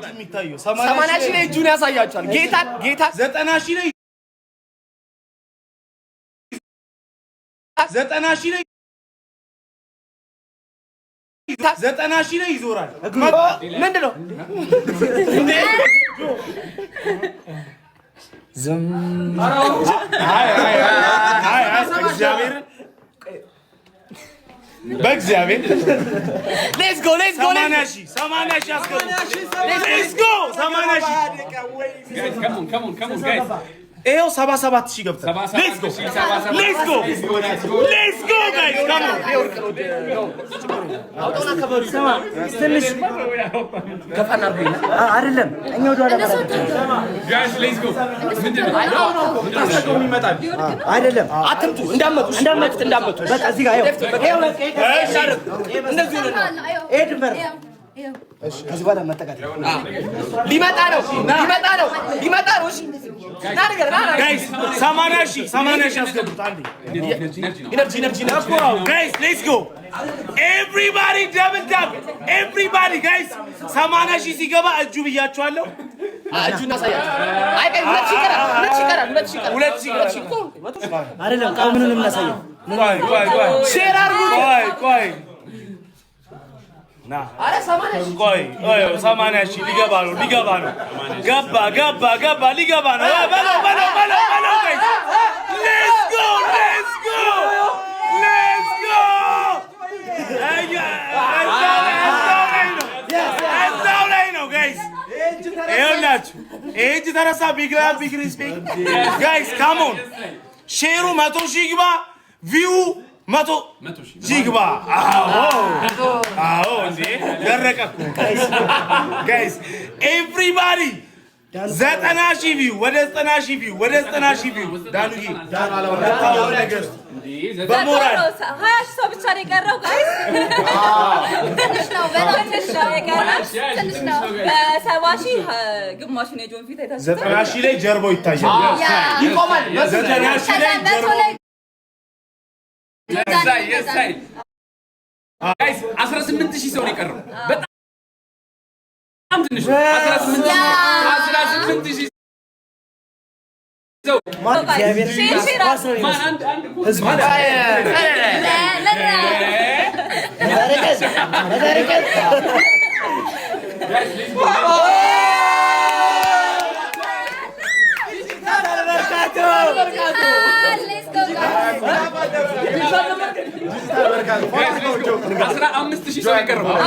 የሚታየው 80 ሺህ ላይ እጁን ያሳያቸዋል። ጌታ 90 ሺህ ላይ 90 ሺህ ላይ 90 ሺህ ላይ ይዞራል። ምንድን ነው ዝም እግዚአብሔር በእግዚአብሔር ሌትስ ጎ 80 ሺህ አስገቡ። ሌትስ ጎ 80 ሺህ Come on, guys. ይኸው 77 ሺህ ገብቷል። ሌትስ ጎ ጋይስ ካም አውጣውና ከበሩ ትንሽ ከፋና አርጉኝ አይደለም እኛ ወደ ኋላ Guys, let's go. አይደለም አትምጡ እንዳመጡ በቃ እዚህ ጋር ይኸው እንደዚህ ነው ድንበር ከዚህ በኋላ መጠቃት ሊመጣ ነው እሺ ጋይስ 80 ሺህ አስገቡት። አንዴ ኢነርጂ ጋይስ ሌትስ ጎ ኤቭሪባዲ ደብል ታፕ ኤቭሪባዲ ጋይስ 80 ሺህ ሲገባ እጁ ብያችኋለሁ። እጁን አሳያችሁ። አይ ቀይ ሁለት ሺህ አይደለም ቃምኑን እናሳየው። ሼር አድርጉ። ቆይ ና አረ 80 ሺህ ቆይ 80 ሺህ ሊገባ ነው ገባ ሊገባ ነው። በለው ጋይስ ሌትስ ጎ እዛው ላይ ነው ጋይስ። ይኸውላችሁ እጅ ተረሳ። ቢግ ሪስፔክት ጋይስ ካም ኦን ሼሩ 100 ሺህ ግባ ቪው 100 ሺህ ግባ። አዎ እንዴ ደረቀ እኮ ጋይስ ኤቭሪባዲ 90 ሺህ ቪው ወደ 90 ሺህ ቪው ዳኑዬ ነገር በሞራል 20 ሺህ ሰው ብቻ ነው የቀረው ጋይስ። ትንሽ ነው የቀረው ትንሽ ነው። በ70 ሺህ ግማሹን የጆን ፊት አይታችኋል። 90 ሺህ ላይ ጀርባው ይታያል ይቆማል። 90 ሺህ ላይ ጀርባው Guys, 18 ሺህ ሰው ነው የቀረው። በጣም ትንሽ 18 ሺህ ሰው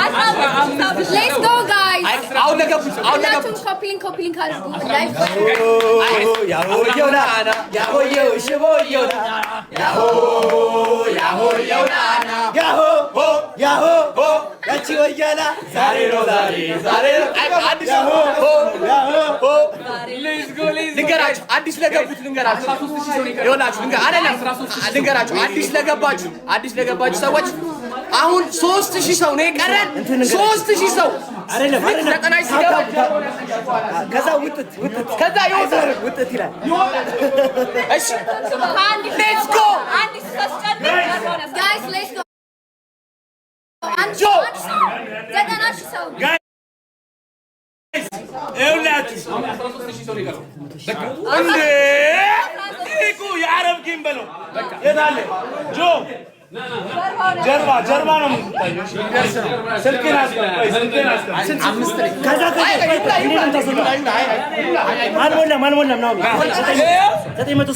Let's go guys. አሁን ለገቡት ኮፒሊንግ አድርጉ። ላይክ ልንገራችሁ አዲስ ለገቡት አዲስ ለገባችሁ ሰዎች አሁን 3000 ሰው ነው የቀረን። 3000 ሰው አይደለም ዘጠናሽ ሲገባ ከዛ ከዛ ይወጣል ይላል። እሺ ሌትስ ጎ guys, let's go. ዘጠና ሺህ ሰው ይኸውላችሁ እንዴ እኮ የአረብ ጌም በለው የት አለ ጆ ጀርባ ነው የምትታየው። ስልክህን አስቀምጥ። ከዛ አልሞላም ነው 900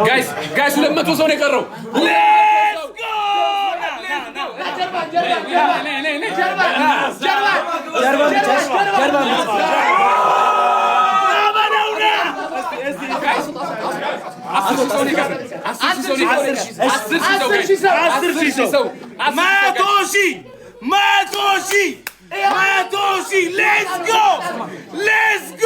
ጋይስ 200 ሰው ነው የቀረው። 100 ሺህ ሌትስ ጎ ሌትስ ጎ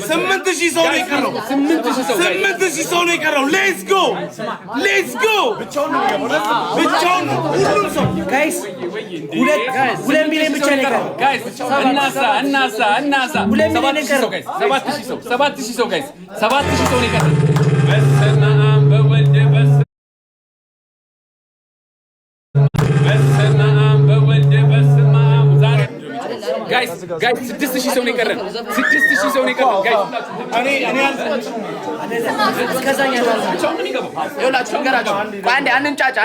ስምንት ሺህ ሰው ነው የቀረው። 8,000 ሰው ነው የቀረው። ሌትስ ጎ ሌትስ ጎ ብቻውን ሁሉም ሰው ጋይስ 2 ሚሊዮን ብቻ ነው የቀረው። እናሳ 7,000 ሰው ጋይስ 7,000 ሰው ነው የቀረው። በስመ አብ በወልድ በስመ አብ በወልድ በስመ አብ ዛሬ ጋይስ 6,000 ሰው ነው የቀረን። 6,000 ሰው ነው የቀረን ጋይስ። ይኸውላችሁ እንገራችሁ። አንዴ አንንጫጫ።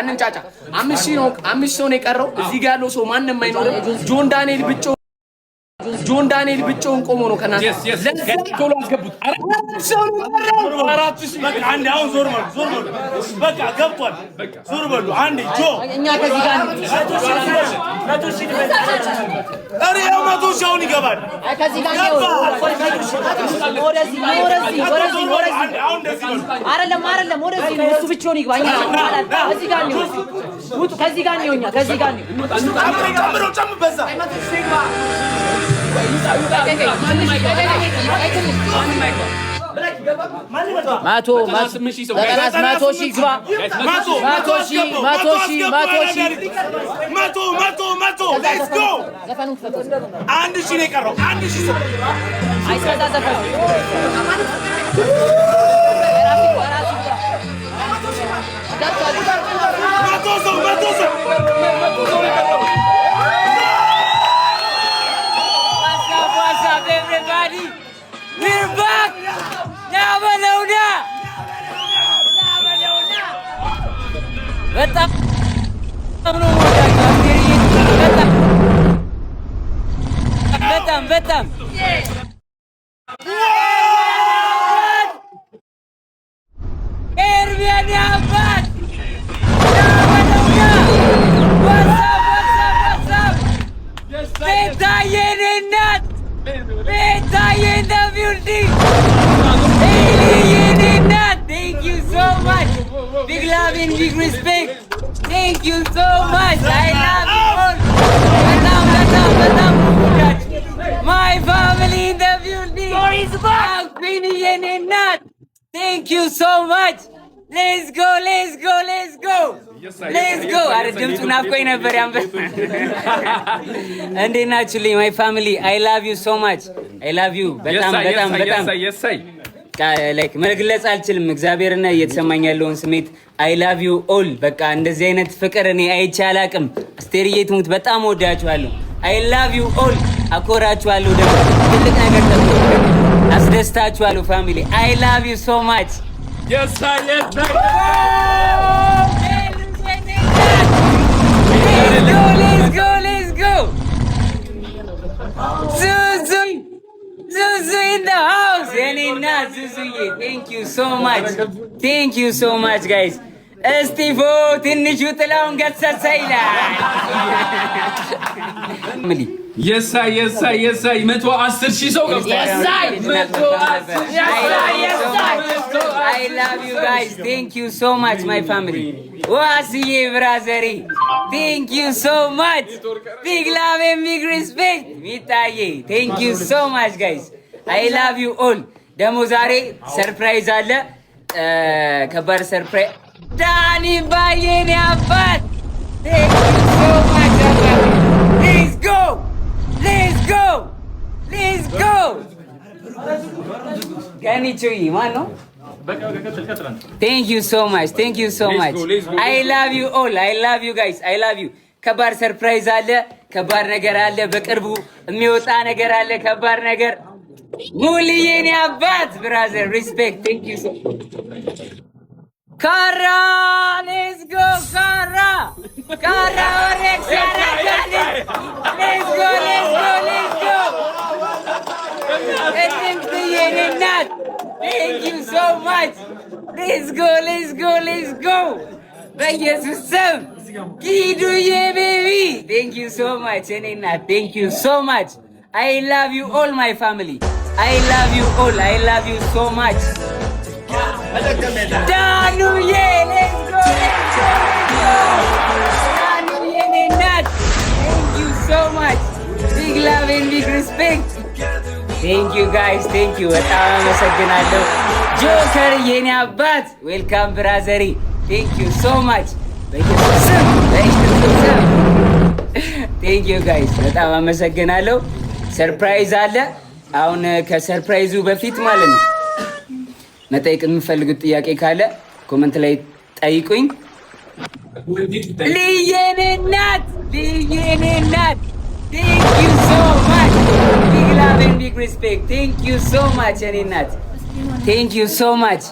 5,000 ሰው ነው የቀረው። እዚህ ጋር ያለው ሰው ማንም አይኖርም። ጆን ዳንኤል ብቻውን ቆሞ ነው ከናንተ ቶሎ አስገቡት። በቃ አንዴ አሁን ዞር በሉ በቃ ገብቷል። ዞር በሉ አንዴ ጆ እኛ ከዚህ ጋር ነው 100 ሺህ አሁን ይገባል። ከዚህ ጋር ነው ወደዚህ አይደለም ወደዚህ ነው። እሱ ብቻውን ይግባ። እኛ ከዚህ ጋር ነው ውጡ። ከዚህ ጋር ነው እኛ ከዚህ ጋር ነው ጨምሮ በዛ መቶ ሺህ ግባ። 100 ሌትስ ጎ 1,000 ነው የቀረው። 1,000 ሰው በጣም ኤርሚያን ያባት ቤታዬን እናት ቤታዬን ቢልዲንግ ኤሊዬን እናት ቴንክ ዩ ሶ ማች ቢግ ላቭ ኤንድ ቢግ ሪስፔክት ቴንክ ዩ ሶ ማች አይ ላቭ ዩ ኦል በጣም ማይ ፋሚሊ ኢን ዘ ቢልዲንግ አኩኒዬን እናት ቴንክ ዩ ሶ ማች ሌትስ ጎ አረ ድምፁ ናፍቆኝ ነበር። እንዴት ናችሁልኝ ማይ ፋሚሊ? አይ ላቭ ዩ ሶ ማች አይ ላቭ ዩ በጣም ላይክ መግለጽ አልችልም። እግዚአብሔርና እየተሰማኝ ያለውን ስሜት አይ ላቭ ዩ ኦል። በቃ እንደዚህ አይነት ፍቅር እኔ አይቼ አላቅም። አስቴርዬ ትሙት በጣም ወዳችኋለሁ። አይ ላቭ ዩ ኦል። አኮራችኋለሁ። ደግሞ ትልቅ ነገር አስደስታችኋለሁ ፋሚሊ። አይ ላቭ ዩ ሶ ማች Let's go. Zuzu in the house. Yanina Zuzuye. Thank you so much, guys. እስጢፎ ትንሹ ጥላውን ገሰሰይላ የሳይ 110,000 ሰው ገብቷል። I love you guys. Thank you so much, my family. ዋስዬ ብራዘሪ thank you so much. Big love and big respect. ሚታዬ thank you so much, guys. I love you all. ደግሞ ዛሬ ሰርፕራይዝ አለ። ከባድ ሰርፕራይዝ ዳኒ ባየኔ አባት thank you so much. Let's go. Kanichuyi, mano. Thank you so much. Let's go. I love you all. I love you guys. I love you. ከባድ ሰርፕራይዝ አለ። ከባድ ነገር አለ። በቅርቡ የሚወጣ ነገር አለ። ከባድ ነገር ሙልዬኔ አባት ብራዘር ሪስፔክት ቴንክ ዩ ሶ ካራ ሌትስ ጎ ካራ ወሬክስ ያረጋል ሌትስ ጎ የኔ እናት ቴንክ ዩ ሶ ማች ሌትስ ጎ በኢየሱስ ስም ኪዱዬ ቤቢ ቴንክ ዩ ሶ ማች የኔ እናት ቴንክ ዩ ሶ ማች I love you all, my family. I love you all. I love you so much. ዳኑዬ ሌትስ ጎ ዳኑዬ የኔ እናት ቴንክ ዩ ሶ ማች ቢግ ላቭ ኤንድ ቢግ ሪስፔክት ቴንክ ዩ ጋይስ ቴንክ ዩ በጣም አመሰግናለሁ። ጆከር የኔ አባት ዌልካም ብራዘሪ ቴንክ ዩ ሶ ማች በኢየሱስ ስም ቴንክ ዩ ጋይስ በጣም አመሰግናለሁ። ሰርፕራይዝ አለ። አሁን ከሰርፕራይዙ በፊት ማለት ነው መጠየቅ የምፈልጉት ጥያቄ ካለ ኮመንት ላይ ጠይቁኝ። ልየኔ እናት ቴንክ ዩ ሶ ማች ቢግ ላቭ ኤንድ ቢግ ሪስፔክት ቴንክ ዩ ሶ ማች የኔ እናት ቴንክ ዩ ሶ ማች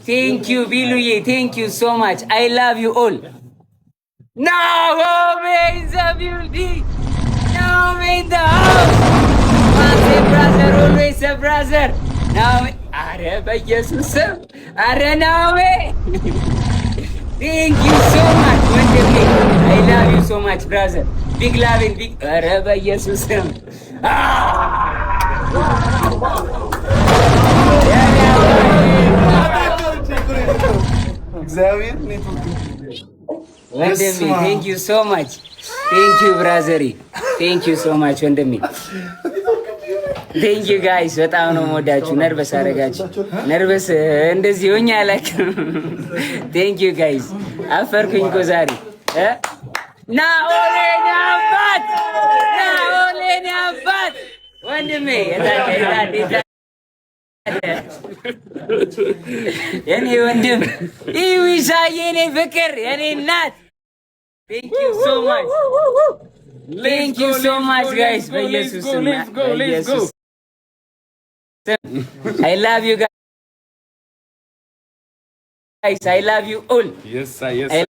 ቴንክ ዩ ቢሉዬ ቴንክ ዩ ሶ ማች አይ ላቭ ዩ ኦል ናሆሜ ኢን ዘ ቢልዲንግ ናሆሜ ኢን ዘ ሃውስ ዋንስ ኤ ብራዘር ኦልዌይስ ኤ ብራዘር ናሆሜ አረ በኢየሱስ ስም አረ ናሆሜ ቴንክ ዩ ሶ ማች ወንድሜ አይ ላቭ ዩ ሶ ማች ብራዘር ቢግ ላቭ ኤንድ ቢግ አረ በኢየሱስ ስም እግዚአብሔር ወንድሜ ቴንክ ዩ ሶ ማች ቴንክ ዩ ብራዘሪ ቴንክ ዩ ሶ ማች ወንድሜ ቴንክ ዩ ጋይስ በጣም ነው የምወዳችሁ። ነርቨስ አደረጋችሁ። ነርቨስ እንደዚህ ሆኜ አላውቅም። ቴንክ ዩ ጋይስ አፈርኩኝ እኮ ዛሬ ናኦሌኒ አባት ወንድሜ የኔ ወንድም ኢዊሳ የኔ ፍቅር የኔ እናት ቴንክ ዩ ሶ ማች ቴንክ ዩ ሶ ማች ጋይስ በኢየሱስ ስም I love you guys I love you all yes I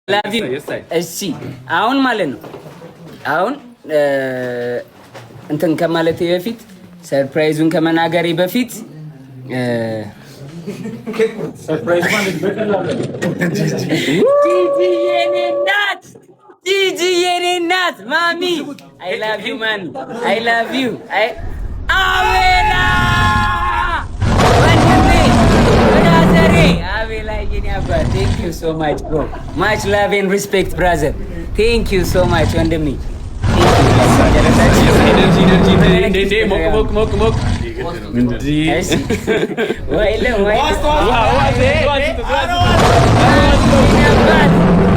love you እሺ አሁን ማለት ነው አሁን እንትን ከማለቴ በፊት ሰርፕራይዙን ከመናገሬ በፊት ሰርፕራይዝ ማለት ጂጂ የኔ እናት ማሚ አይ ላቭ ዩ ማሚ አይ ላቭ ዩ አቤላ ወንድሜ ብራዘሬ አቤላ የኔ አባት ቴንክ ዩ ሶ ማች ብሮ ማች ላቭ ኤንድ ሪስፔክት ብራዘር ቴንክ ዩ ሶ ማች ወንድሜ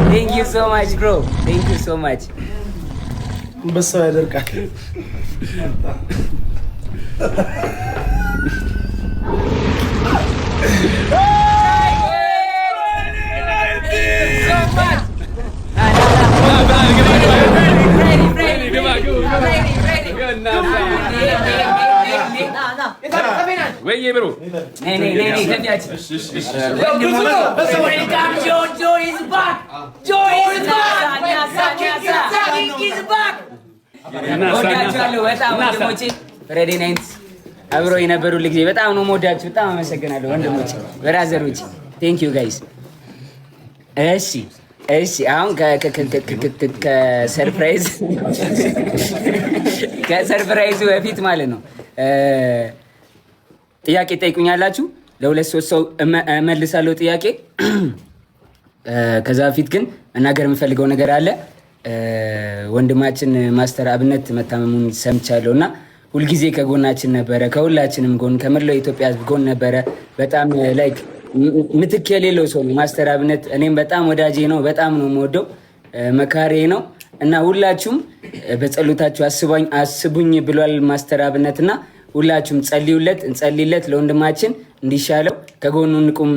ቴንክ ዩ ሶ ማች ብሮ ቴንክ ዩ ሶ ማች በሰው ያደርቃል። ወይዬ ብሮ አብሮ የነበሩ ጊዜ በጣም ነው የምወዳችሁ። በጣም አመሰግናለሁ ወንድሞቼ፣ ብራዘሮቼ ቴንክ ዩ ጋይስ። እሺ አሁን ከሰርፕራይዙ በፊት ማለት ነው ጥያቄ ጠይቁኛላችሁ። ለሁለት ሶስት ሰው እመልሳለሁ ጥያቄ። ከዛ በፊት ግን መናገር የምፈልገው ነገር አለ። ወንድማችን ማስተር አብነት መታመሙን ሰምቻለሁ እና ሁልጊዜ ከጎናችን ነበረ፣ ከሁላችንም ጎን፣ ከመላው የኢትዮጵያ ሕዝብ ጎን ነበረ። በጣም ላይክ ምትክ የሌለው ሰው ነው ማስተር አብነት። እኔም በጣም ወዳጄ ነው፣ በጣም ነው የምወደው፣ መካሬ ነው እና ሁላችሁም በጸሎታችሁ አስቡኝ ብሏል ማስተር አብነት እና ሁላችሁም እንጸልይለት ለወንድማችን እንዲሻለው ከጎኑ እንቁም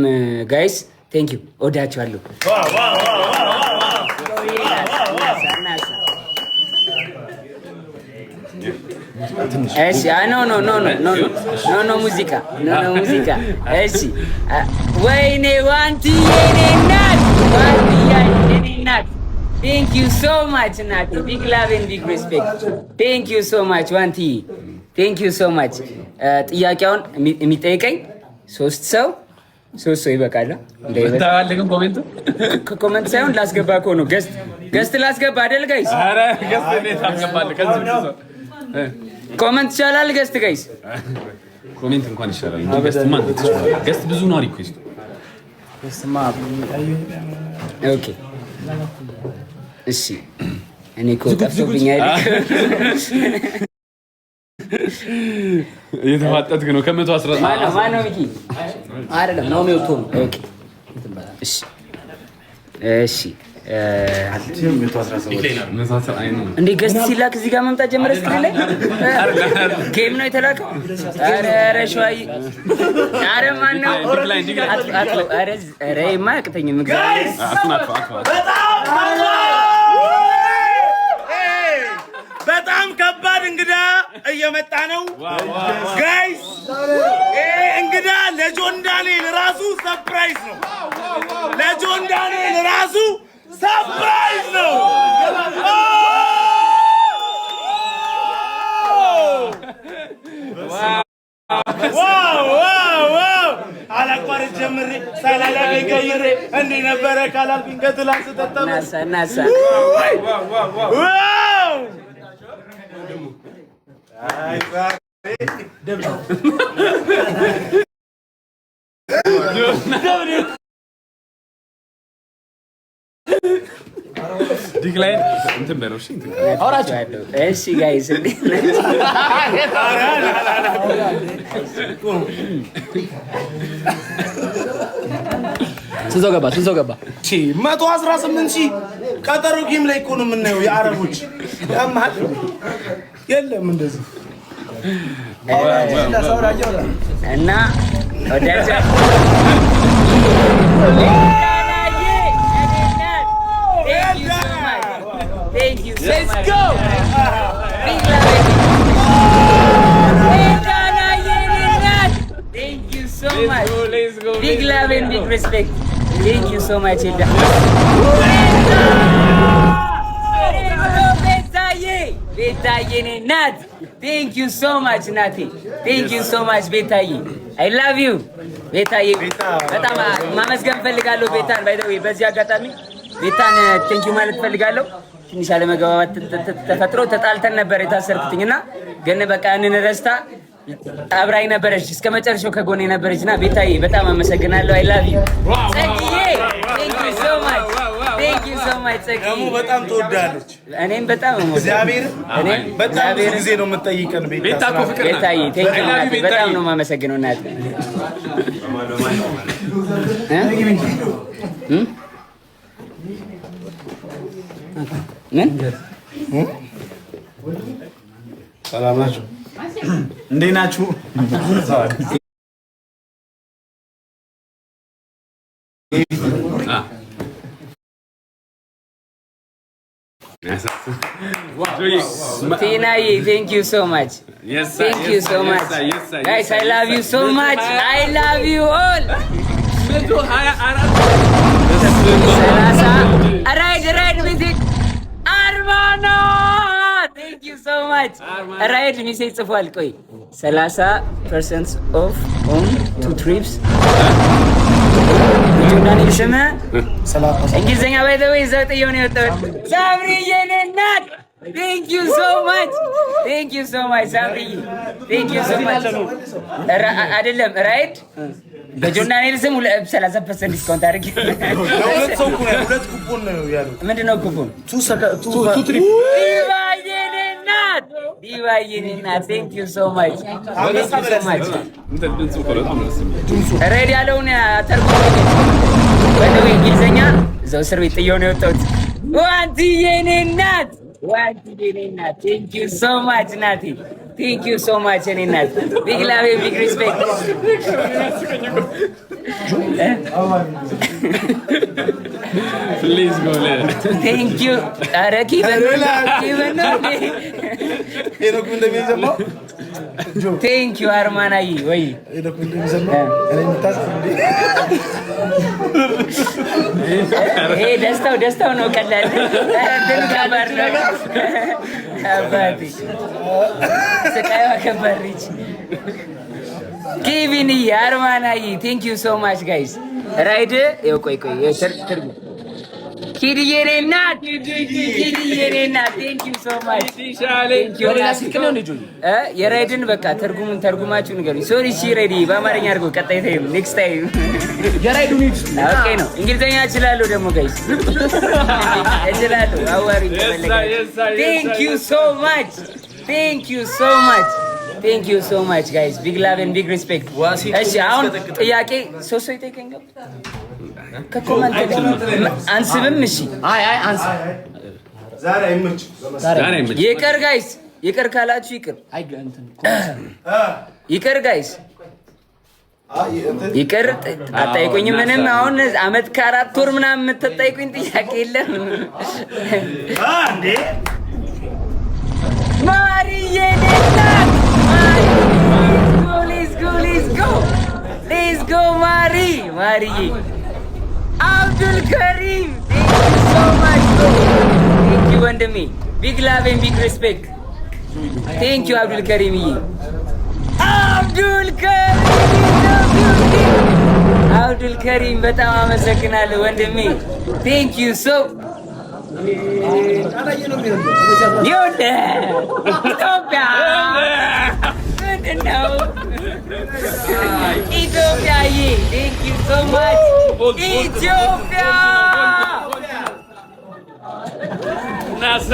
ጋይስ። ቴንክ ዩ ወዳችኋለሁ። እሺ ኖ ሙዚቃ እሺ ወይኔ ዋንትዬ የኔ እናት ቴንክ ዩ ሶ ማች እናቴ ቢግ ላቭ ኤንድ ቢግ ሪስፔክት ቴንክ ዩ ሶ ማች ዋንትዬ ቴንክ ዩ ሶ ማች። ጥያቄውን የሚጠይቀኝ ሶስት ሰው ይበቃል። ኮሜንት ሳይሆን ላስገባ እኮ ነው። ገስት ላስገባ አይደል ጋይስ? ኮሜንት ይቻላል ገስት ጋይስ ኮሜንት እንኳን ይሻላል እንጂ ገስት ማን ትችላል ገስት ብዙ ነው ሪኩዌስት ገስትማ ኦኬ እሺ እኔ ኮታፍብኝ አይደል እየተፋጠጥክ ነው ከ110 ማነው ሚኪ አይደለም ነው ሚውቶ ኦኬ እሺ እሺ እንዴ ገስት ሲላክ እዚህ ጋር መምጣት ጀመረ ስክሪን ላይ ጌም ነው የተላከው አረ ሸዋይ አረ ማን ነው አረ የማያቅተኝ ምግዛት በጣም ከባድ እንግዳ እየመጣ ነው ጋይስ እንግዳ ለጆን ዳንኤል ራሱ ሰርፕራይዝ ነው ለጆን ዳንኤል ራሱ ሰርፕራይዝ ነው ዋው አላቋርጥ ጀምሬ ሳላላ ገይሬ እንዴ ነበረ ካላልኩኝ ከትላንት ተጠጣ ናሳ ዋው አይ ዲክላይን እንትን በለው እሺ እንትን አውራችሁ እሺ ጋይስ ስንት ገባ እሺ 118,000 ቀጠሮ ጌም ላይ እኮ ነው የምናየው የአረቦች ያማል የለም እንደዚህ እና ወዳጃ Thank you so Let's much. go. Big love. Thank you so much. Let's go. Big love and big respect. Thank you so much, Hilda. Betaye Nat. Thank you so much, Nati. Thank you so much, Betaye. I love you. Betaye. በጣም ማመስገን ፈልጋለሁ ቤታን by the way በዚህ አጋጣሚ ቤታን ቴንክ ዩ ማለት ፈልጋለሁ። ትንሽ አለመግባባት ተፈጥሮ ተጣልተን ነበር የታሰርኩትኝና ግን በቃ ያንን ረስታ አብራኝ ነበረች እስከ መጨረሻው ከጎኔ ነበረችና ቤታዬ በጣም አመሰግናለሁ። አይ ላቭ ዩ ጸጊዬ ቴንክ ዩ ሶ ማች ቴንክ ዩ ሶ ማች ጸጊዬ ደግሞ በጣም ትወዳለች። እኔም በጣም እግዚአብሔር እኔም በጣም ብዙ ጊዜ ነው የምጠይቀን ቤታ እኮ ፍቅር ናት። ቤታዬ ቴንክ ዩ ናት በጣም ነው የማመሰግነው ናት ምን ሰላም ናችሁ? እንዴት ናችሁ? Tinayi, thank you so much. Yes, sir. Thank you so much. Guys, I love you so much. I love you all. Right with it. Armano! Thank you so much. Right, me say ጽፏል ቆይ 30% off on 2 trips. ጆናኒ ስም እንግሊዝኛ by the way ዘጥ የሆነ የወጣው ሳምሪ የኔ እናት Thank you so much. Thank you so much, Sabri. Thank you so much. አይደለም ራይድ በጆርናል ስም 30% ዲስካውንት አድርጊ። ለሁለት ሰው እኮ ነው ሁለት ኩፖን ነው ያለው። ምንድነው ኩፖን? ቱ ትሪፕ ዲቫይን እናት Thank you so much. Thank you so much. እንትን ድምፁ በጣም ነው ስም ሬድ ያለውን ተርጉም በደው እንግሊዝኛ እዛው እስር ቤት ጥየው ነው የወጣሁት። ዋንቲ የኔ እናት Thank you so much, Nati. Thank you so much, Nati. Big love and big respect. Please go there. Thank you. Araki Thank you, Armanayi. Wait. Hey, ደስታው ነው ቀላል ከባድ ነው አባቴ ስቃዩ ከባድ ልጅ ኬቪን አርማናይ Thank you so much guys ራይድ ቆይ ትርጉም ኪድዬ ናት ኪድዬ ናት። ቴንክ ዩ ሶ ማች የራይድን በቃ ተርጉማችሁ ንገሩኝ። ሶሪ ሲ ሬዲ በአማርኛ አድርገው። ቀጣይ ታይም ኔክስት ታይም የራይዱን ኦኬ ነው። እንግሊዘኛ እችላለሁ ደግሞ ጋይስ እችላለሁ። አዋሪ ቴንክ ዩ ሶ ማች ቴንክ ዩ ሶ ማች ቴንክ ዩ ሶ ማች ጋይስ ቢግ ላቭ ኤንድ ቢግ ሪስፔክት። እሺ አሁን ጥያቄ ሶስት ሰው ይጠይቀኛል ከኮመንት አንስብም። እሺ አይ አንስ ዛሬ አይመች ይቅር ጋይስ ይቅር ካላችሁ ይቅር ይቅር ጋይስ ይቅር አትጠይቁኝ። ምንም አሁን አመት ከ4 ወር ምናምን የምትጠይቁኝ ጥያቄ የለም እንዴ ማሪዬ ነናት Let's go, Mari. Abdul Karim. Thank you so much, bro. Thank you, Wandami. Big love and big respect. Thank you, Abdul Karim. Abdul Karim. በጣም አመሰግናለሁ ወንድሜ። Thank you so ኢትዮጵያ ነው ኢትዮጵያዬ ቴንክ ዩ ሶ ማች ኢትዮጵያ ናሳ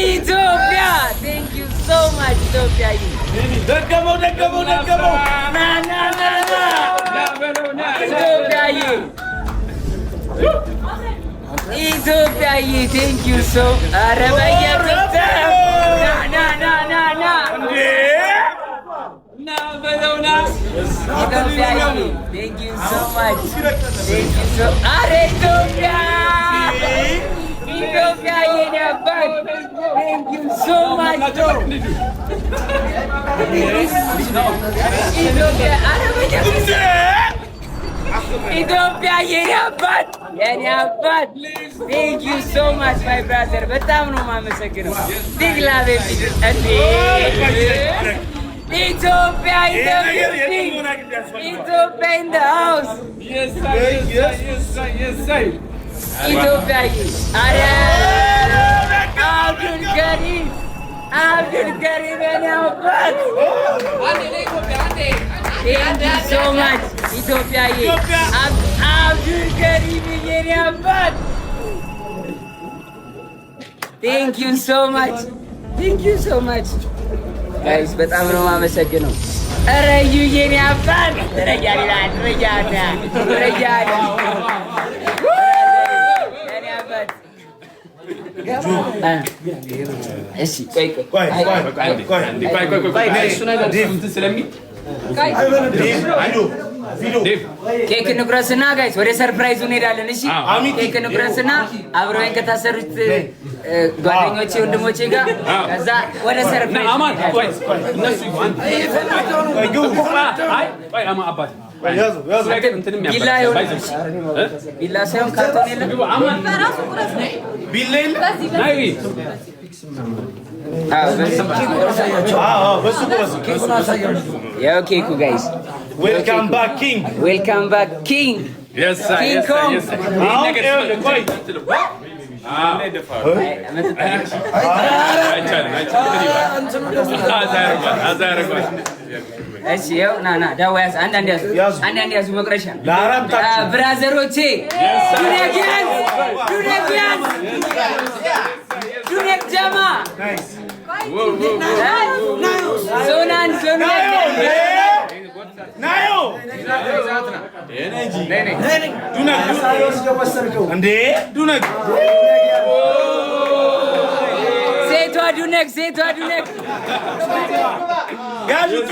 ኢትዮጵያ ቴንክ ዩ ሶ ማች ኢትዮጵያዬ ደገመው ና ኢትዮጵያዬ ኢትዮጵያዬ ቴንክ ዩ ሶ ኧረ በየቅጽ ኢትዮጵያዬ ቴንክ ዩ ሶ ማች ቴንክ ዩ ሶ ኧረ ኢትዮጵያዬ ነበር ቴንክ ዩ ሶ ማች ኢትዮጵያ የኔ አባት ቴንክ ዩ ሶ ማች ማይ ብራዘር በጣም ነው የማመሰግነው። ቢግ ላቭ ኢትዮጵያ ኢን ዘ ሃውስ ኢትዮጵያ አረ አብዱል ከሪም የኔ አባት ቴንክ ዩ ሶ ማች ኢትዮጵያዬ አብዱል ከሪም የኔ አባት ቴንክ ዩ ሶ ማች ጋይስ በጣም ነው የማመሰግነው። ኧረ እዩ የኔ አባት እሺ ቆይ ኬክ እንቁረስና ጋይስ ወደ ሰርፕራይዙ እንሄዳለን። እሺ ኬክ እንቁረስና አብረውኝ ከታሰሩት ጓደኞቼ ወንድሞቼ ጋር ከዛ ወደ ሰርፕራይዝ ቢላ ሳይሆን ካርቶን የለም ያው ኬኩ ጋይስ ዌልካም ባክ ኪንግ እሺ ያው ና ዳዋ ያዝ አንዳንድ ያዙ መቅረሻ ብራዘሮቼ ዱኔክ ጀማ ዞናን ናዮ ዱነክ ሴቷ ዱነክ ያሉት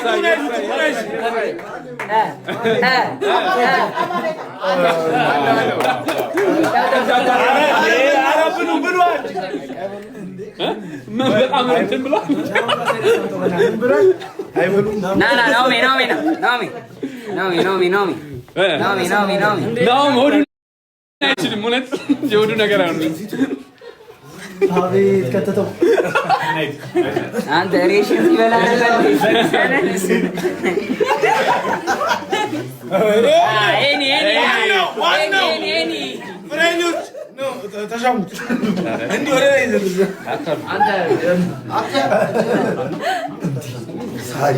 የሆዱ ነገር አቤት ከተተው አንተ ሬሽን ይበላል ፍሬኞች ተሻሙት እንዲህ ወደ ላይ ዘልዘ አንተ ሳሪ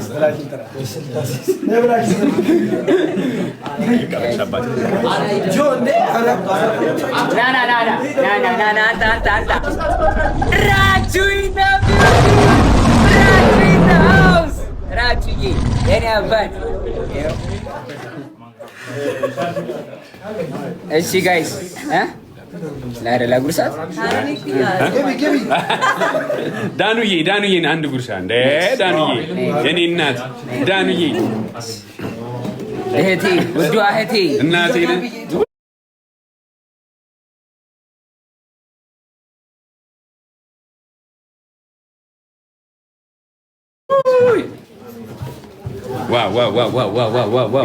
ስላችን ተራ ነብራችን ጆን ና አንተ ራጁዬ የኔ አባት እሺ ጋይስ ላደላ ጉርሳት ዳኑዬን አንድ ጉርሻ እንደ ዳኑዬ የኔ እናት ዳኑዬ እህቴ ውዷ እህቴ እናቴ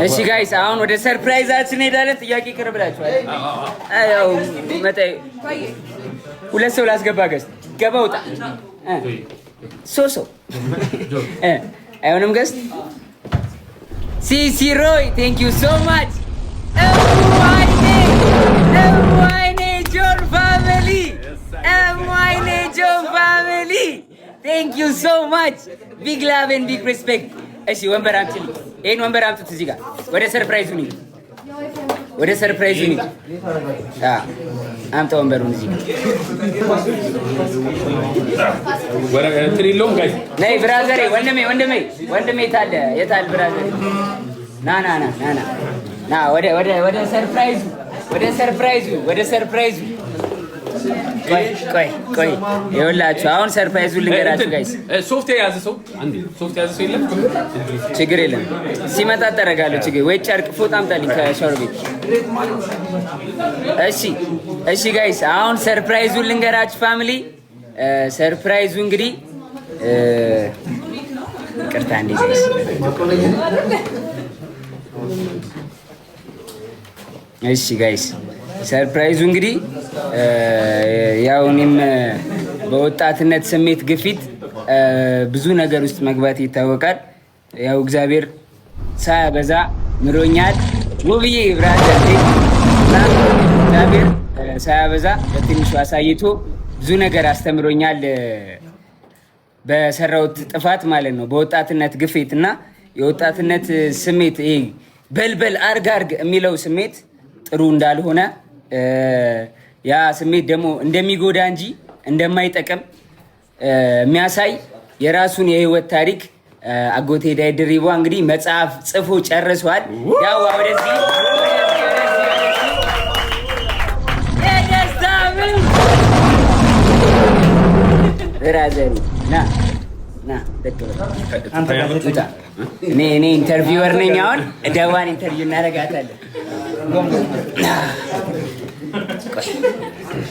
እሺ ጋይስ አሁን ወደ ሰርፕራይዛችን ሄዳለን። ጥያቄ ቅርብላችኋል። አዎ መጣይ ሁለት ሰው ላስገባ ገስ ገባ ውጣ ሶሶ አይሆንም ገስ ሲሲ ሮይ ቴንክ ዩ ሶ ማች ኤምዋይኔ ጆን ፋሚሊ ቴንክ ዩ ሶ ማች ቢግ ላቭ ኤንድ ቢግ ሪስፔክት። እሺ ወንበር አምጪልኝ። ይሄን ወንበር አምጡት እዚህ ጋር ወደ ሰርፕራይዙ ነው። አምጣ ወንበሩን እዚህ ጋር ነይ ብራዘሬ ወንድሜ የታለ ብራዘሬ ና ወደ ሰርፕራይዙ ቆይ ይኸውላችሁ አሁን ሰርፕራይዙን ልንገራችሁ ጋይስ። ሶፍት የያዘ ሰው የለም ችግር የለም ሲመጣ ጠረጋለሁ ችግር ወይ ጨርቅ ፎጣ አምጣልኝ ከሻወር ቤት። እሺ ጋይስ አሁን ሰርፕራይዙን ልንገራችሁ ፋሚሊ። ሰርፕራይዙ እንግዲህ ይቅርታ እንዴ ጋይስ እሺ ጋይስ ሰርፕራይዙ እንግዲህ ያው እኔም በወጣትነት ስሜት ግፊት ብዙ ነገር ውስጥ መግባት ይታወቃል። ያው እግዚአብሔር ሳያበዛ ምሮኛል። ውብዬ ብራዘር እግዚአብሔር ሳያበዛ በትንሹ አሳይቶ ብዙ ነገር አስተምሮኛል። በሰራውት ጥፋት ማለት ነው። በወጣትነት ግፊት እና የወጣትነት ስሜት ይሄ በልበል አርግ የሚለው ስሜት ጥሩ እንዳልሆነ ያ ስሜት ደግሞ እንደሚጎዳ እንጂ እንደማይጠቅም የሚያሳይ የራሱን የህይወት ታሪክ አጎቴ ዳይ ድሪባ እንግዲህ መጽሐፍ ጽፎ ጨርሷል። ያው ወደዚህ ብራዘር ና እኔ ኢንተርቪወር ነኝ። አሁን ደዋን ኢንተርቪው እናደርጋታለን።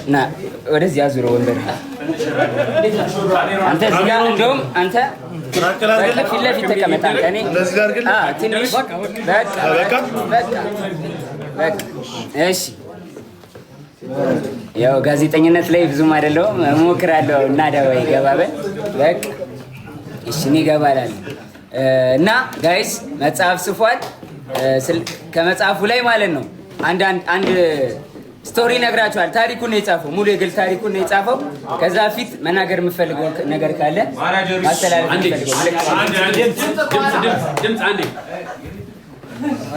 ና ወደዚህ አዙሮ ወንበር አንተ እዚህ ጋር እንደውም አንተ ፊት ለፊት ተቀመጥ። አንተ እኔ ትንሽ በቃ እሺ። ያው ጋዜጠኝነት ላይ ብዙም አይደለሁም እሞክራለሁ እና ደዋ ይገባበል በቃ እሺ እኔ እገባላለሁ እና ጋይስ መጽሐፍ ጽፏል። ከመጽሐፉ ላይ ማለት ነው አንድ ስቶሪ ነግራችኋል። ታሪኩን ነው የጻፈው፣ ሙሉ የግል ታሪኩን ነው የጻፈው። ከዛ ፊት መናገር የምፈልገው ነገር ካለ ማስተላለፍ የምፈልገው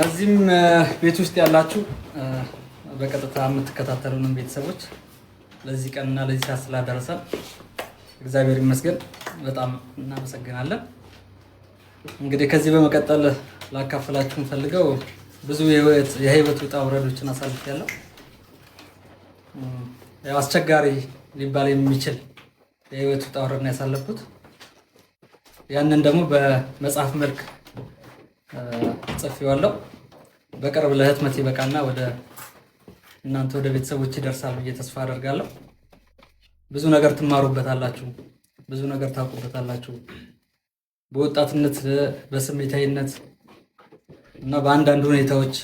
እዚህም ቤት ውስጥ ያላችሁ በቀጥታ የምትከታተሉንም ቤተሰቦች ለዚህ ቀንና ለዚህ ሰዓት ስላደረሰን እግዚአብሔር ይመስገን በጣም እናመሰግናለን። እንግዲህ ከዚህ በመቀጠል ላካፍላችሁ ፈልገው ብዙ የህይወት ውጣ ውረዶችን አሳልፌያለሁ። ያው አስቸጋሪ ሊባል የሚችል የህይወት ውጣ ውረድ ነው ያሳለፍኩት። ያንን ደግሞ በመጽሐፍ መልክ ጽፌዋለሁ። በቅርብ ለህትመት ይበቃና ወደ እናንተ ወደ ቤተሰቦች ይደርሳል ብዬ ተስፋ አደርጋለሁ። ብዙ ነገር ትማሩበታላችሁ፣ ብዙ ነገር ታውቁበታላችሁ። በወጣትነት በስሜታዊነት እና በአንዳንድ ሁኔታዎች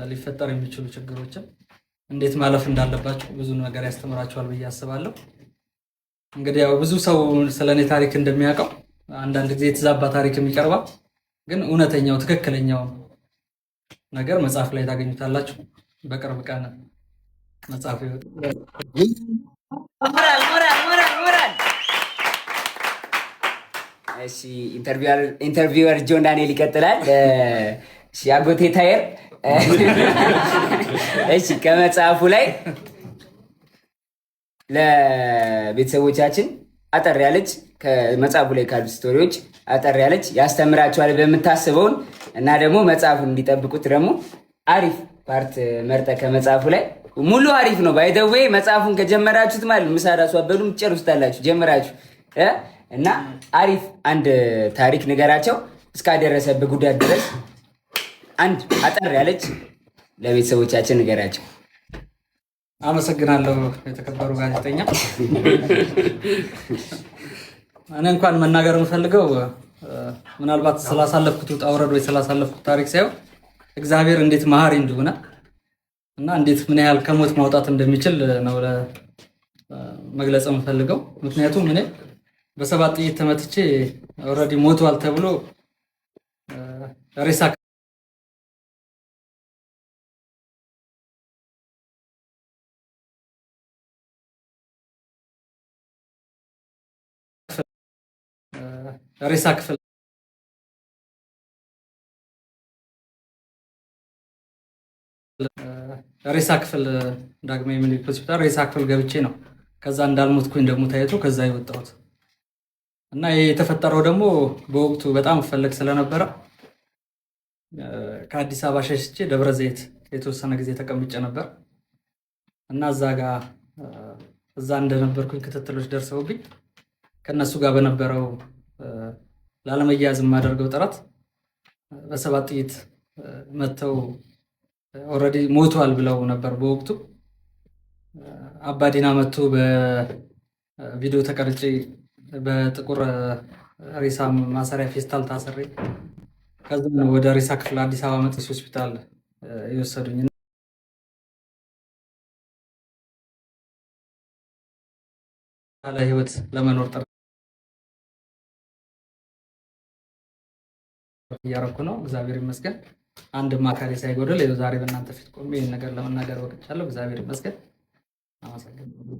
ሊፈጠር የሚችሉ ችግሮችን እንዴት ማለፍ እንዳለባችሁ ብዙ ነገር ያስተምራችኋል ብዬ አስባለሁ። እንግዲህ ያው ብዙ ሰው ስለኔ ታሪክ እንደሚያውቀው አንዳንድ ጊዜ የተዛባ ታሪክ የሚቀርባል፣ ግን እውነተኛው ትክክለኛው ነገር መጽሐፍ ላይ ታገኙታላችሁ። በቅርብ ቀን መጽሐፉ ሞራል ሞራል ሞራል ሞራል። እሺ ኢንተርቪወር ጆን ዳንኤል ይቀጥላል። እሺ አጎቴ ታየር እሺ ከመጽሐፉ ላይ ለቤተሰቦቻችን አጠር ያለች ከመጽሐፉ ላይ ካሉ ስቶሪዎች አጠር ያለች ያስተምራቸዋል በምታስበውን እና ደግሞ መጽሐፉን እንዲጠብቁት ደግሞ አሪፍ ፓርት መርጠ ከመጽሐፉ ላይ ሙሉ አሪፍ ነው። ባይደዌ መጽሐፉን ከጀመራችሁት ማለት ምሳ ራሱ አበሉም ጨርሱታላችሁ ጀምራችሁ እና አሪፍ አንድ ታሪክ ንገራቸው እስካደረሰበት ጉዳት ድረስ አንድ አጠር ያለች ለቤተሰቦቻችን ንገራቸው። አመሰግናለሁ የተከበሩ ጋዜጠኛ። እኔ እንኳን መናገር የምፈልገው ምናልባት ስላሳለፍኩት ውጣ ውረድ ወይ ስላሳለፍኩት ታሪክ ሳይሆን እግዚአብሔር እንዴት መሀሪ እንደሆነ እና እንዴት ምን ያህል ከሞት ማውጣት እንደሚችል ነው መግለጽ የምፈልገው። ምክንያቱም እኔ በሰባት ጥይት ተመትቼ ኦልሬዲ ሞቷል ተብሎ ሬሳ ክፍል ዳግማዊ ምኒልክ ሆስፒታል ሬሳ ክፍል ገብቼ ነው ከዛ እንዳልሞትኩኝ ደግሞ ታይቶ ከዛ የወጣሁት እና ይሄ የተፈጠረው ደግሞ በወቅቱ በጣም ፈለግ ስለነበረ ከአዲስ አበባ ሸሽቼ ደብረ ዘይት የተወሰነ ጊዜ ተቀምጬ ነበር እና እዛ እንደነበርኩኝ ክትትሎች ደርሰውብኝ ከነሱ ጋር በነበረው ላለመያዝ የማደርገው ጥረት በሰባት ጥይት መተው ኦልሬዲ ሞቷል ብለው ነበር በወቅቱ። አባዲና መጥቶ በቪዲዮ ተቀርጬ በጥቁር ሬሳ ማሰሪያ ፌስታል ታስሬ ከዛ ወደ ሬሳ ክፍል አዲስ አበባ መጥቶ ሆስፒታል የወሰዱኝ ህይወት ለመኖር ጥረት እያደረኩ ነው። እግዚአብሔር ይመስገን። አንድም አካሌ ሳይጎድል ዛሬ በእናንተ ፊት ቆሜ ይህን ነገር ለመናገር በቅቻለሁ። እግዚአብሔር ይመስገን። አመሰግናለሁ።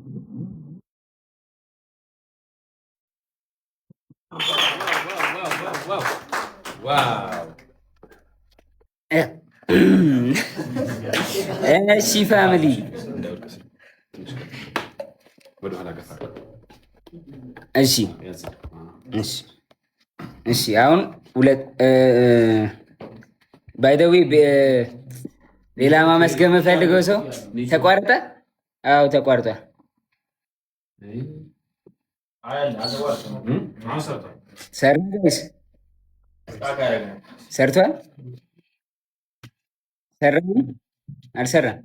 እሺ ፋሚሊ እሺ አሁን ሁለት ባይ ዘ ዌይ ሌላ ማመስገን የምፈልገው ሰው ተቋርጠ? አዎ ተቋርጧል። ሰርቷል? አልሰራም?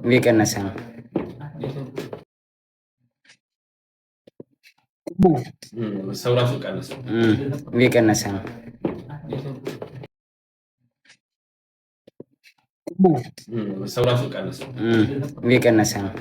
እየቀነሰ ነው። እየቀነሰ ነው። እየቀነሰ ነው።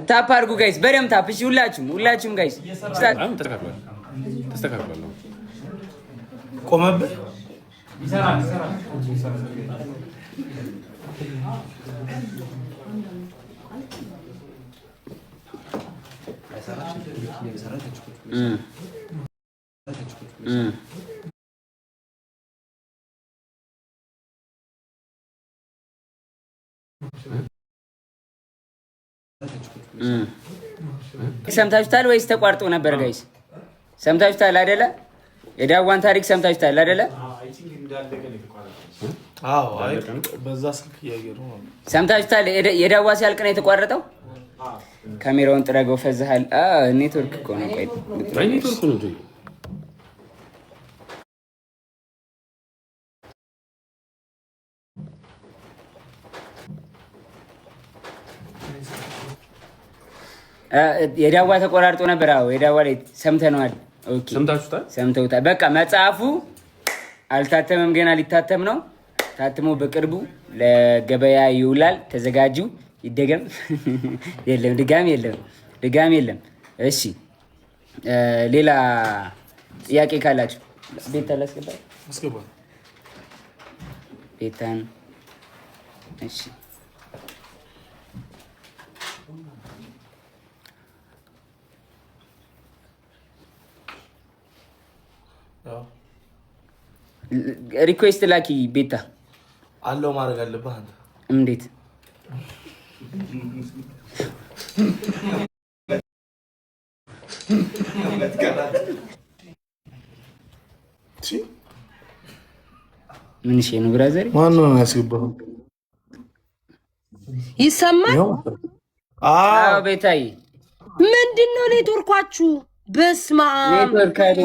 ታፕ አድርጉ ጋይስ፣ በደምብ ታፕ። እሺ ሁላችሁም ጋይስ ተስተካክሏል። ቆመብህ ሰምታችሁታል ወይስ ተቋርጦ ነበር ጋይስ? ሰምታችሁታል አይደለ? የዳዋን ታሪክ ሰምታችሁታል አይደለ? አዎ አይ በዛ ስልክ እያየሁ ነው። ሰምታችሁታል? የዳዋ ሲያልቅ ነው የተቋረጠው። ካሜራውን ጥረገው ፈዝሃል። ኔትወርክ እኮ ነው። ቆይ ኔትወርክ ነው እንዴ? የዳዋ ተቆራርጦ ነበር። አዎ የዳዋ ላይ ሰምተነዋል። ኦኬ ሰምተውታል። በቃ መጽሐፉ አልታተመም፣ ገና ሊታተም ነው። ታትሞ በቅርቡ ለገበያ ይውላል። ተዘጋጁ። ይደገም የለም ድጋሚ የለም። እሺ ሌላ ጥያቄ ካላችሁ ቤታ ላስገባ ቤታን። እሺ ሪኩዌስት ላኪ ቤታ። አለው ማድረግ አለብህ አንተ። እንዴት ምን ሽ ነው ብራዘር? ማን ነው ያስገባው? ይሰማል? አዎ ቤታዬ። ምንድነው ኔትወርካችሁ? በስማ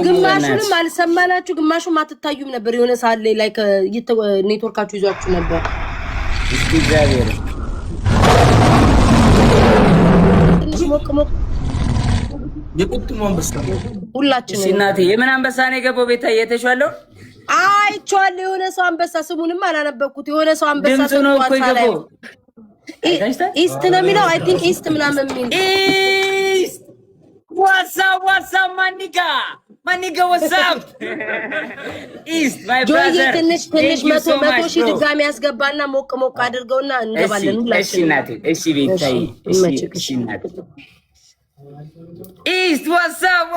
ግማሹንም አልሰማናችሁ፣ ግማሹም አትታዩም ነበር። የሆነ ሰዓት ላይ ላይክ ኔትወርካችሁ ይዟችሁ ነበር። እስኪ እግዚአብሔር ትንሽ ሞቅ የቁጥሙ አንበሳ ሁላችንም። እናቴ የምን አንበሳ ነው የገባው? ቤታዬ የተሻለው አይቼዋለሁ። የሆነ ሰው አንበሳ፣ ስሙንም አላነበብኩት። የሆነ ሰው አንበሳ ድምፁ ነው እኮ የገባው። ኢስት ነው የሚለው። አይ ቲንክ ኢስት ምናምን የሚል ኢስት ዋትሳፕ ማኒጋ ዋትሳፕ ኢስት ማይ ብራዘር። ትንሽ መቶ ሺህ ድጋሚ ያስገባና ሞቅ አድርገውና እንገባለን ሁላችን። እሺ እናቴ፣ እሺ ቤታዬ፣ እሺ እናቴ። ኢስት ዋትሳፕ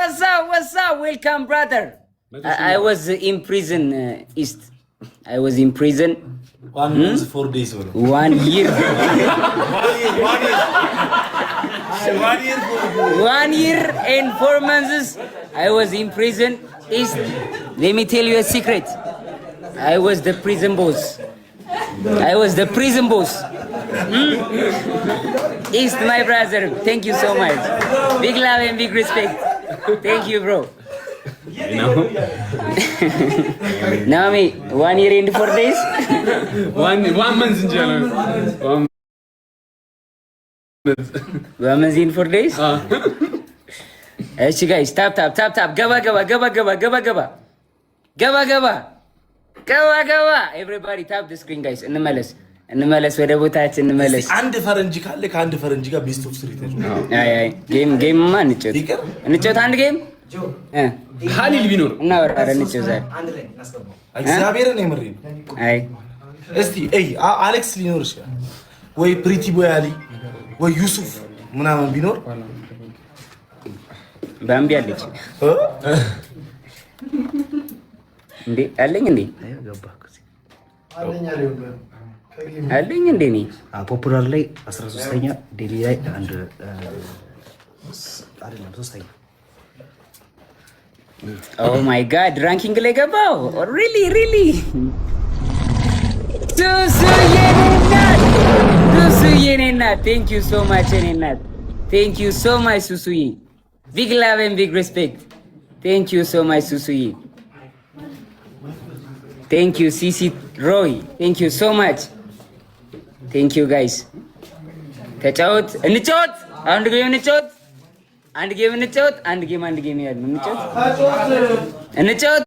ዌልካም ብራዘር። I was in prison, East. I was in prison 1 month 4 days. 1 year. 1 year and 4 months. I was in prison, East. Let me tell you a secret. I was the prison boss. East, my brother. Thank you so much. Big love and big respect. Thank you, bro. Naomi, 1 year and 4 days. one month in jail. 1 month in 4 days. እሺ ጋይስ ታፕ ገባ ኤቭሪባዲ ታፕ ዘ ስክሪን ጋይስ። እንመለስ ወደ ቦታችን እንመለስ። አንድ ፈረንጅ ካለ ከአንድ ፈረንጅ ጋር ቤስት ኦፍ 3 ተጫወቱ። አይ ጌም ማን እንጫወት አንድ ጌም ሀሊል ቢኖር እና ወራረ እንጫወት ዛሬ እግዚአብሔርን የምሬን። አይ እስቲ አሌክስ ሊኖር ይችላል ወይ ፕሪቲ ቦይ አሊ ወይ ዩሱፍ ምናምን ቢኖር ባምቢ አለች እንዴ? አለኝ እንዴ? አለኝ እንዴ? እኔ ፖፑላር ላይ 13ኛ ዴሊ ላይ አንድ አይደለም 3ኛ። ኦ ማይ ጋድ ራንኪንግ ላይ ገባው። ሪሊ ሱሱዬ ናት። ቴንክ ዩ ሶ ማች እኔ ናት። ቴንክ ዩ ሶ ማች ሱሱዬ። ቢግ ላቭ ኤንድ ቢግ ሪስፔክት። ቴንክ ዩ ሶ ማች ሱሱዬ። ቴንክ ዩ ሲሲ ሮይ። ቴንክ ዩ ሶ ማች። ቴንክ ዩ ጋይስ። እንጫወት። አንድ ጌም እንጫወት። አንድ ጌም ያለ እንጫወት።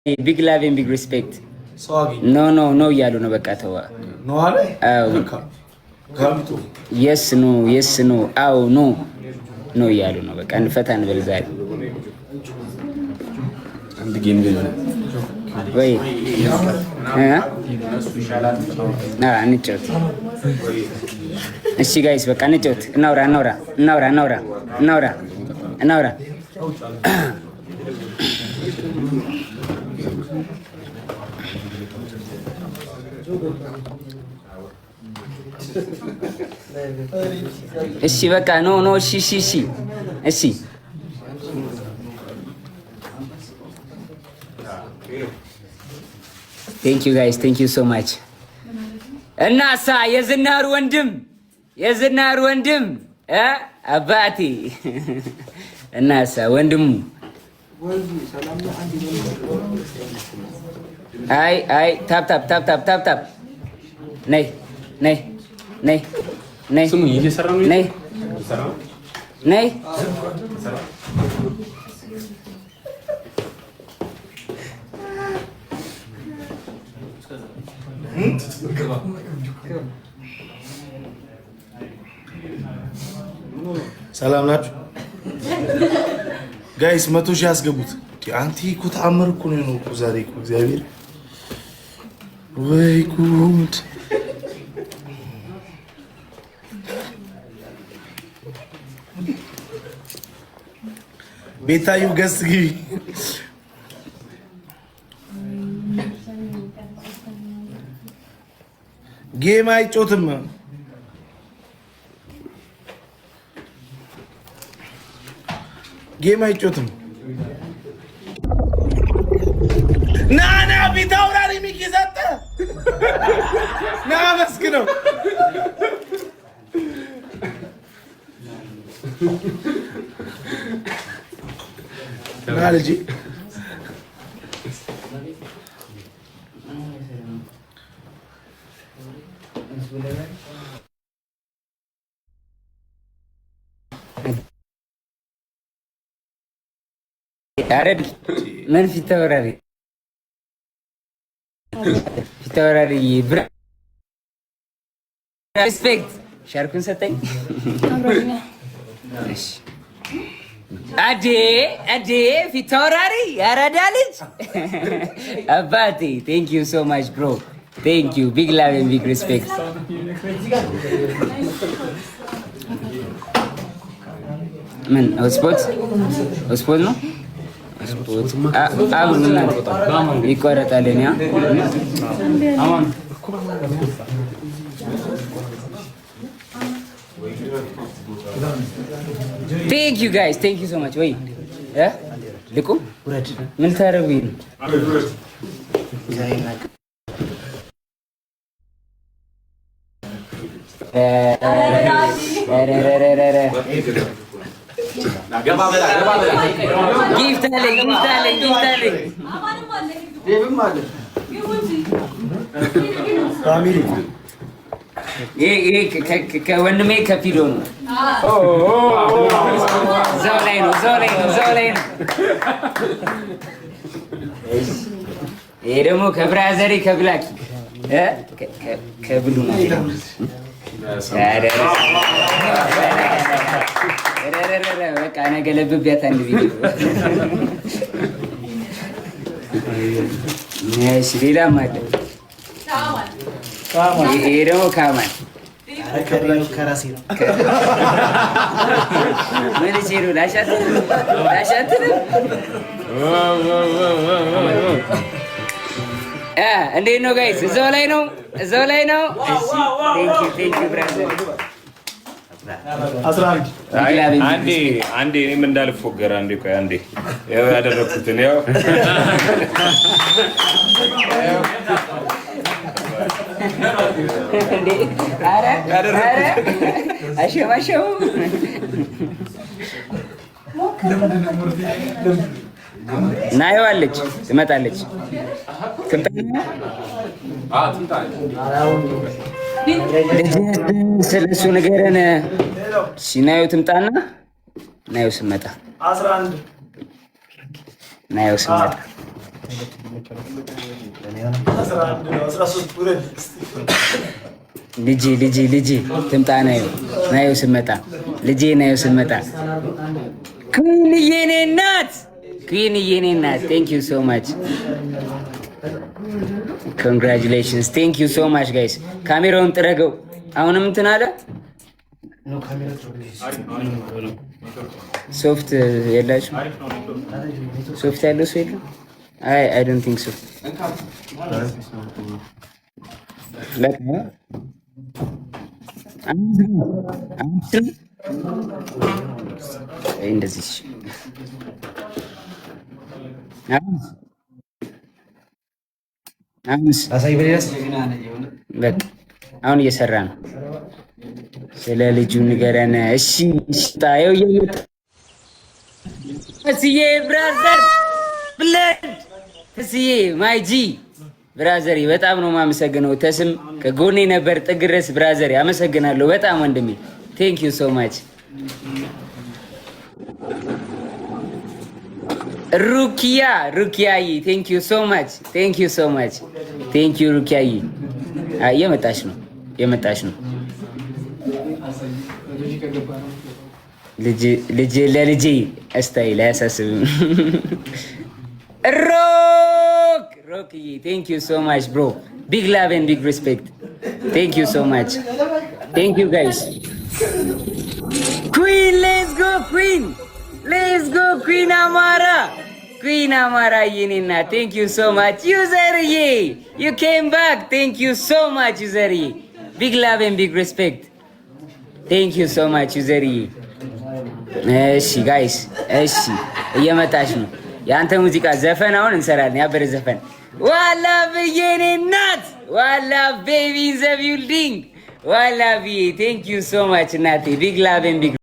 ቢግ ላቭ ኤንድ ቢግ ሪስፔክት። ኖ እያሉ ነው። በቃ ተዋ። የስ ኖ አዎ ኖ እያሉ ነው። በቃ እንፈታ እንበል ዛሬ አንድ ጌም ወይ እንጫወት። እሺ ጋይስ በቃ እንጫወት። እናውራ እሺ በቃ ኖ እሺ ቴንክ ዩ ጋይስ ቴንክ ዩ ሶ ማች። እናሳ የዝናሩ ወንድም አባቴ እናሳ ወንድሙ አይ ታፕ ነይ ስሙ እየሰራ ነው። ነይ ሰላም ናችሁ ጋይስ? 100 ሺህ ያስገቡት። አንቲ እኮ ተአምር እኮ ነው እኮ ዛሬ እኮ እግዚአብሔር ወይ ጉድ! ቤታዩ ገስ ግቢ። ጌም አይጮትም። ና ፊት አውራሪ ሚኪ ሰጠ። ና መስግነው። ና ልጄ አረድ ምን ፊት አውራሪ ሪስፔክት ሻርኩን ሰጠኝ። አዴ ፊት አውራሪ ያረዳ ልጅ አባቴ ቴንክ ዩ ሶ ማች ብሮ ቴንክ ዩ ቢግ ላቭ ኤንድ ቢግ ሪስፔክት። ምን ሆትስፖት ነው? ይቆረጣል። ቴንክ ዩ ጋይስ ቴንክ ዩ ሶ ማች። ወይ ልቁም ምን ታረጉኝ ነው? ጊፍት አለኝ ከወንድሜ ከፊዶ ነው። እዛው ላይ ነው። ይሄ ደግሞ ከብራዘሪ ከብላኪ ከብሉ ነው። በቃ ነገ ለብቢያት አንድ ቪዲዮ። እሺ ሌላም አለ። ይሄ ደግሞ ካማን ምን ሲሉ ላሻትንም እንዴት ነው ጋይስ? እዛው ላይ ነው። ቴንክ ዩ ብራዘር። አንዴ እኔም እንዳልፎገር አንዴ ያው ያደረኩትን ያው አሸማሸሙ ናየዋለች፣ ትመጣለች። ስለሱ ንገረን። ናየው ትምጣና ናየው ስመጣ ልጄ ትምጣ ናየው ስመጣ ልጄ ናየው ስመጣ ኩንዬ የኔ እናት ቴንክ ዩ ሶ ማች ኮንግራቹሌሽንስ ቴንክ ዩ ሶ ማች ጋይስ። ካሜራውን ጥረገው። አሁንም እንትን አለ ሶፍት የላችሁ? ሶፍት ያለው ሰው የለም? አይ ዶንት ቲንክ ሶ። እንደዚህ አሁን እየሰራ ነው። ስለ ልጁ ንገረን እሺ። ታየው እየመጣ እስዬ ብራዘር ብለድ እስዬ ማይጂ ብራዘር በጣም ነው የማመሰግነው። ተስም ከጎኔ ነበር ጥግ ድረስ ብራዘር፣ አመሰግናለሁ በጣም ወንድሜ። ቴንክ ዩ ሶ ማች ሩኪያዬ ቴንክ ዩ ሶ ማች ቴንክ ዩ ሶ ማች ቴንክ ዩ ሩኪያዬ። እየመጣች ነው ለልጄ እስታይል አያሳስብም። ሮክዬ ቴንክ ዩ ሶ ማች ብሮ። ቢግ ላቭ ኤንድ ቢግ ሪስፔክት ቴንክ ዩ ሶ ማች ቴንክ ዩ ጋይስ። ኩዊን ሌትስ ጎ ኩዊን አማራ የኔና ቴንክ ዩ ሶ ማች ዩዘርዬ ዩ ኬም ባክ ቴንክ ዩ ሶ ማች ዩዘርዬ። ቢግ ላቭ ኤንድ ቢግ ሪስፔክት ቴንክ ዩ ሶ ማች ዩዘርዬ። እሺ ጋይስ እሺ እየመጣች ነው። የአንተ ሙዚቃ ዘፈን አሁን እንሰራለን። ያበረ ዘፈን ዋላ ብዬኔ እናት ዋላ ቤቢ ዘ ቢልዲንግ ዋላ ብዬ ቴንክ ዩ ሶ ማች እናቴ። ቢግ ላቭ ኤንድ ቢግ